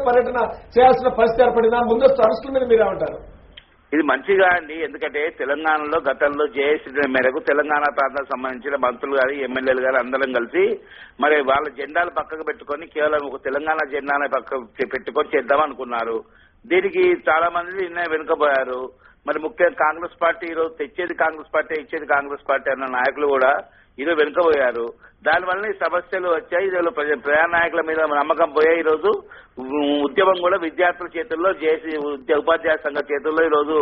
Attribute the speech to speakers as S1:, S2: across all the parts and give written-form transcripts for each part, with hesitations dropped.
S1: పర్యటన చేయాల్సిన పరిస్థితి ఏర్పడిందా? ముందస్తు అరెస్టుల మీద మీరేమంటారు?
S2: ఇది మంచిగా అండి. ఎందుకంటే తెలంగాణలో గతంలో జేఏసీ మేరకు తెలంగాణ ప్రాంతానికి సంబంధించిన మంత్రులు గాని ఎమ్మెల్యేలు గాని అందరం కలిసి మరి వాళ్ళ జెండాలు పక్కకు పెట్టుకొని కేవలం ఒక తెలంగాణ జెండాను పక్కకు పెట్టుకొని చేద్దాం అనుకున్నారు. దీనికి చాలా మంది నిన్న వెనుకపోయారు. మరి ముఖ్యంగా కాంగ్రెస్ పార్టీ ఈరోజు తెచ్చేది కాంగ్రెస్ పార్టీ, ఇచ్చేది కాంగ్రెస్ పార్టీ అన్న నాయకులు కూడా ఈరోజు వెనుకపోయారు. దానివల్ల ఈ సమస్యలు వచ్చాయి. ఈరోజు ప్రజా నాయకుల మీద నమ్మకం పోయాయి. ఈరోజు ఉద్యమం కూడా విద్యార్థుల చేతుల్లో జేఏసీ ఉపాధ్యాయ సంఘ చేతుల్లో ఈరోజు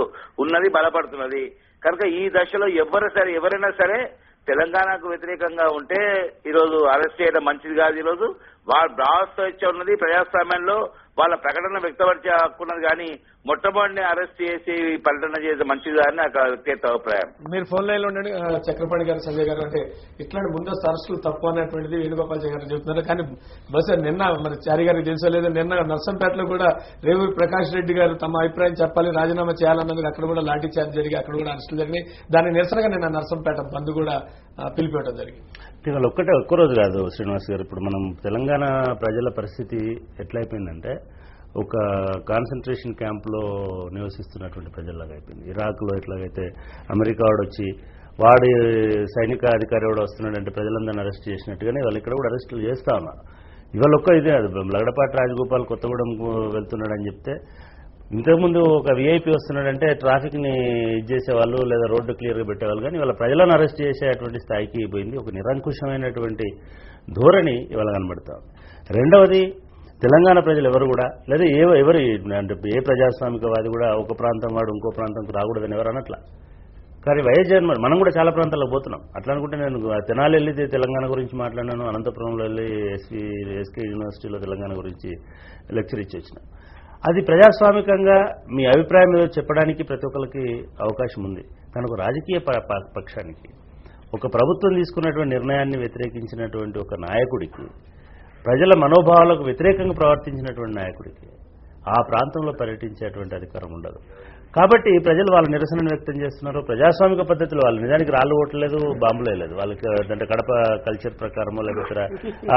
S2: ఉన్నది, బలపడుతున్నది. కనుక ఈ దశలో ఎవరైనా సరే తెలంగాణకు వ్యతిరేకంగా ఉంటే ఈరోజు అరెస్ట్ చేయడం మంచిది కాదు. ఈరోజు వాళ్ళ భావస్వేచ్ఛ ఉన్నది, ప్రజాస్వామ్యంలో వాళ్ళ ప్రకటన వ్యక్తపరిచే హక్కు ఉన్నది. కానీ మొట్టమొదటిని అరెస్ట్ చేసి పర్యటన చేసే మంచిది కాదని నాకు వ్యక్తిగత అభిప్రాయం.
S1: మీరు ఫోన్ లైన్ లో ఉండండి. చక్రపాణి గారు, సంజయ్ గారు, అంటే ఇట్లాంటి ముందస్తు అరెస్టులు తప్పు అనేటువంటిది వేణుగోపాల్ గారు చెబుతున్నారు. కానీ బహుశా నిన్న మరి చారి గారికి తెలుసలేదు, నిన్న నర్సంపేటలో కూడా రేవూరి ప్రకాష్ రెడ్డి గారు తమ అభిప్రాయం చెప్పాలి, రాజీనామా చేయాలన్నందుకు అక్కడ కూడా లాఠీ చార్జ్ జరిగి అక్కడ కూడా అరెస్టులు జరిగినాయి. దాని నిరసనగా నిన్న నర్సంపేట బంద్ కూడా పిలిపివ్వడం జరిగింది.
S3: ఇవాళ ఒక్క రోజు కాదు శ్రీనివాస్ గారు. ఇప్పుడు మనం తెలంగాణ ప్రజల పరిస్థితి ఎట్లయిపోయిందంటే ఒక కాన్సన్ట్రేషన్ క్యాంపులో నివసిస్తున్నటువంటి ప్రజల్లాగా అయిపోయింది. ఇరాక్లో ఎట్లాగైతే అమెరికా వాడు వచ్చి వాడి సైనిక అధికారి కూడా వస్తున్నాడంటే ప్రజలందరినీ అరెస్ట్ చేసినట్టుగానే వాళ్ళు ఇక్కడ కూడా అరెస్టులు చేస్తా ఉన్నారు. ఇవాళ ఇదే అది లగడపాటి రాజగోపాల్ కొత్తగూడెం వెళ్తున్నాడని చెప్తే ఇంతకుముందు ఒక వీఐపీ వస్తున్నాడంటే ట్రాఫిక్ ని చేసేవాళ్ళు లేదా రోడ్డు క్లియర్ గా పెట్టేవాళ్ళు. కానీ ఇవాళ ప్రజలను అరెస్ట్ చేసేటువంటి స్థాయికి పోయింది. ఒక నిరంకుశమైనటువంటి ధోరణి ఇవాళ కనబడతాం. రెండవది, తెలంగాణ ప్రజలు ఎవరు కూడా లేదా ఎవరు అంటే ఏ ప్రజాస్వామికవాది కూడా ఒక ప్రాంతం వాడు ఇంకో ప్రాంతంకు రాకూడదని ఎవరు అనట్లా. కానీ వైఎస్ జగన్మోహన్ మనం కూడా చాలా ప్రాంతాల్లో పోతున్నాం. అట్లా అనుకుంటే నేను తెనాలి వెళ్ళి తెలంగాణ గురించి మాట్లాడినాను, అనంతపురంలో వెళ్ళి ఎస్కే యూనివర్సిటీలో తెలంగాణ గురించి లెక్చర్ ఇచ్చి వచ్చిన. అది ప్రజాస్వామికంగా మీ అభిప్రాయం ఏదో చెప్పడానికి ప్రతి ఒక్కరికి అవకాశం ఉంది. కానీ ఒక రాజకీయ పక్షానికి ఒక ప్రభుత్వం తీసుకున్నటువంటి నిర్ణయాన్ని వ్యతిరేకించినటువంటి ఒక నాయకుడికి, ప్రజల మనోభావాలకు వ్యతిరేకంగా ప్రవర్తించినటువంటి నాయకుడికి ఆ ప్రాంతంలో పర్యటించేటువంటి అధికారం ఉండదు. కాబట్టి ప్రజలు వాళ్ళ నిరసనను వ్యక్తం చేస్తున్నారు. ప్రజాస్వామిక పద్ధతిలో వాళ్ళు నిజానికి రాళ్ళు ఓట్లేదు, బాంబులు వేయలేదు. వాళ్ళకి అంటే కడప కల్చర్ ప్రకారమో లేకపోతే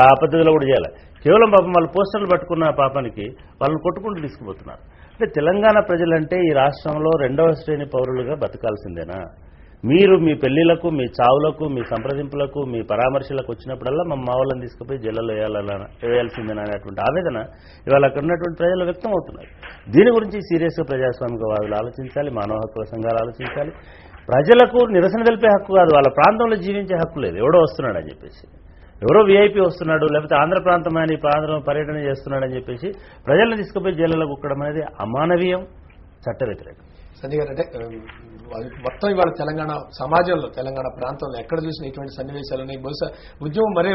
S3: ఆ పద్ధతిలో కూడా చేయాలి. కేవలం పాపం వాళ్ళు పోస్టర్లు పట్టుకున్న పాపానికి వాళ్ళని కొట్టుకుంటూ తీసుకుపోతున్నారు. అంటే తెలంగాణ ప్రజలంటే ఈ రాష్ట్రంలో రెండవ శ్రేణి పౌరులుగా బతకాల్సిందేనా? మీరు మీ పెళ్లిళ్లకు, మీ చావులకు, మీ సంప్రదింపులకు, మీ పరామర్శలకు వచ్చినప్పుడల్లా మా వాళ్ళని తీసుకుపోయి జైల్లో వేయాల్సిందేనా అనేటువంటి ఆవేదన ఇవాళ అక్కడ ఉన్నటువంటి ప్రజలు వ్యక్తం అవుతున్నారు. దీని గురించి సీరియస్గా ప్రజాస్వామికవాదులు ఆలోచించాలి, మానవ హక్కుల సంఘాలు ఆలోచించాలి. ప్రజలకు నిరసన తెలిపే హక్కు కాదు, వాళ్ళ ప్రాంతంలో జీవించే హక్కు లేదు. ఎవడో వస్తున్నాడని చెప్పేసి, ఎవరో వీఐపీ వస్తున్నాడు లేకపోతే ఆంధ్ర ప్రాంతం అని ప్రాంతం పర్యటన చేస్తున్నాడని చెప్పేసి ప్రజలను తీసుకుపోయి జైల్లో కుక్కడం అనేది అమానవీయం, చట్ట వ్యతిరేకం.
S1: సంజయ్ గారు, అంటే మొత్తం ఇవాళ తెలంగాణ సమాజంలో, తెలంగాణ ప్రాంతంలో ఎక్కడ చూసిన ఇటువంటి సన్నివేశాలు ఉన్నాయి. బహుశా ఉద్యమం మరే